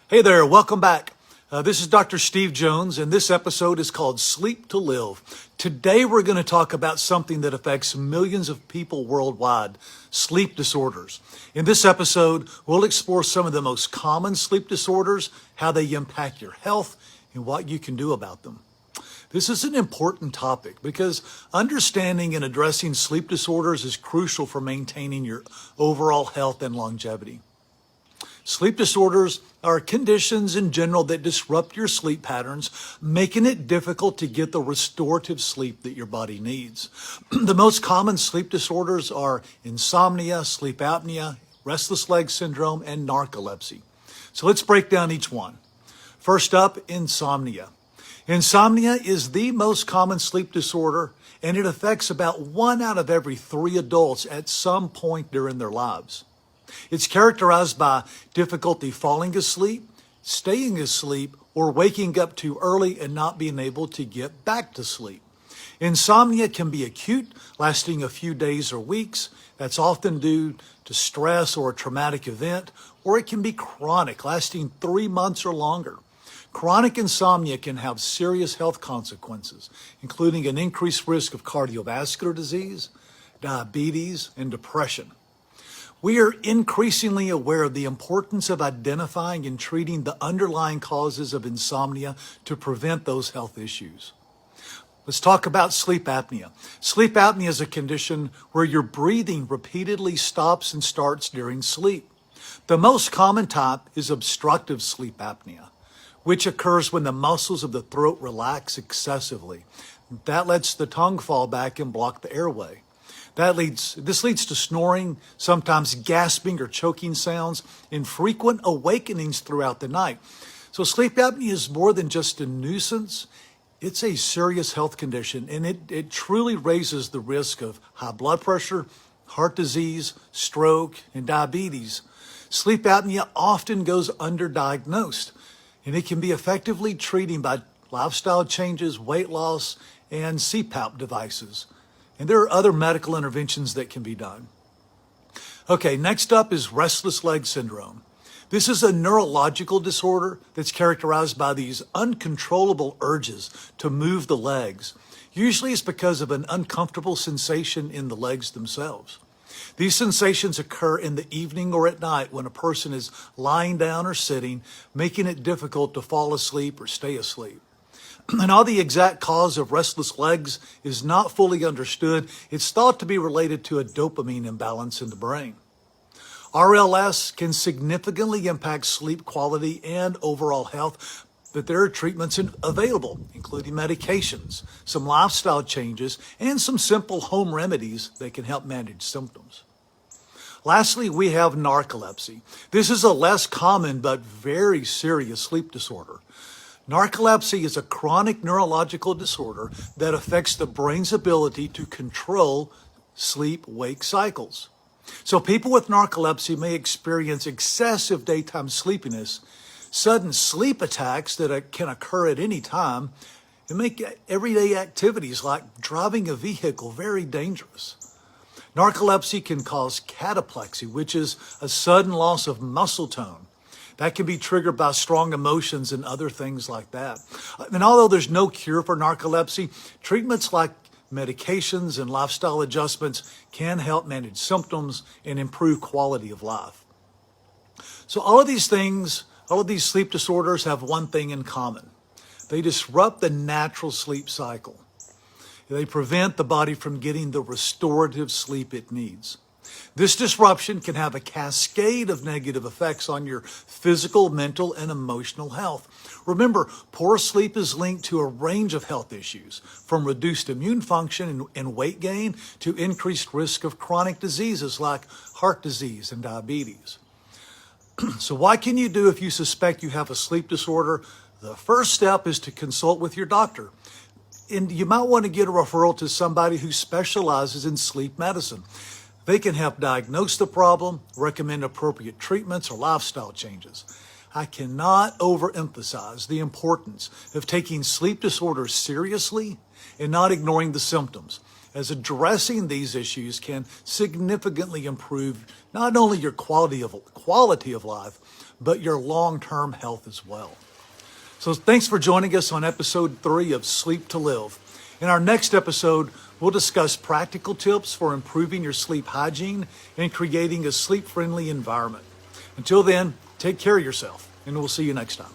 Hey there, welcome back. This is Dr. Steve Jones, and this episode is called Sleep to Live. Today, we're going to talk about something that affects millions of people worldwide, sleep disorders. In this episode, we'll explore some of the most common sleep disorders, how they impact your health, and what you can do about them. This is an important topic because understanding and addressing sleep disorders is crucial for maintaining your overall health and longevity. Sleep disorders are conditions in general that disrupt your sleep patterns, making it difficult to get the restorative sleep that your body needs. The most common sleep disorders are insomnia, sleep apnea, restless leg syndrome, and narcolepsy. So let's break down each one. First up, insomnia. Insomnia is the most common sleep disorder, and it affects about 1 out of every 3 adults at some point during their lives. It's characterized by difficulty falling asleep, staying asleep, or waking up too early and not being able to get back to sleep. Insomnia can be acute, lasting a few days or weeks. That's often due to stress or a traumatic event, or it can be chronic, lasting 3 months or longer. Chronic insomnia can have serious health consequences, including an increased risk of cardiovascular disease, diabetes, and depression. We are increasingly aware of the importance of identifying and treating the underlying causes of insomnia to prevent those health issues. Let's talk about sleep apnea. Sleep apnea is a condition where your breathing repeatedly stops and starts during sleep. The most common type is obstructive sleep apnea, which occurs when the muscles of the throat relax excessively. That lets the tongue fall back and block the airway. This leads to snoring, sometimes gasping or choking sounds, and frequent awakenings throughout the night. So sleep apnea is more than just a nuisance. It's a serious health condition, and it truly raises the risk of high blood pressure, heart disease, stroke, and diabetes. Sleep apnea often goes underdiagnosed, and it can be effectively treated by lifestyle changes, weight loss, and CPAP devices. And there are other medical interventions that can be done. Okay, next up is restless leg syndrome. This is a neurological disorder that's characterized by these uncontrollable urges to move the legs. Usually it's because of an uncomfortable sensation in the legs themselves. These sensations occur in the evening or at night when a person is lying down or sitting, making it difficult to fall asleep or stay asleep. And although the exact cause of restless legs is not fully understood, it's thought to be related to a dopamine imbalance in the brain. RLS can significantly impact sleep quality and overall health, but there are treatments available, including medications, some lifestyle changes, and some simple home remedies that can help manage symptoms. Lastly, we have narcolepsy. This is a less common but very serious sleep disorder. Narcolepsy is a chronic neurological disorder that affects the brain's ability to control sleep-wake cycles. So people with narcolepsy may experience excessive daytime sleepiness, sudden sleep attacks that can occur at any time, and make everyday activities like driving a vehicle very dangerous. Narcolepsy can cause cataplexy, which is a sudden loss of muscle tone. That can be triggered by strong emotions and other things like that. And although there's no cure for narcolepsy, treatments like medications and lifestyle adjustments can help manage symptoms and improve quality of life. So all of these sleep disorders have one thing in common. They disrupt the natural sleep cycle. They prevent the body from getting the restorative sleep it needs. This disruption can have a cascade of negative effects on your physical, mental, and emotional health. Remember, poor sleep is linked to a range of health issues, from reduced immune function and weight gain to increased risk of chronic diseases like heart disease and diabetes. So what can you do if you suspect you have a sleep disorder? The first step is to consult with your doctor. And you might want to get a referral to somebody who specializes in sleep medicine. They can help diagnose the problem, recommend appropriate treatments or lifestyle changes. I cannot overemphasize the importance of taking sleep disorders seriously and not ignoring the symptoms. as addressing these issues can significantly improve not only your quality of life, but your long-term health as well. So thanks for joining us on episode 3 of Sleep to Live. In our next episode, we'll discuss practical tips for improving your sleep hygiene and creating a sleep-friendly environment. Until then, take care of yourself, and we'll see you next time.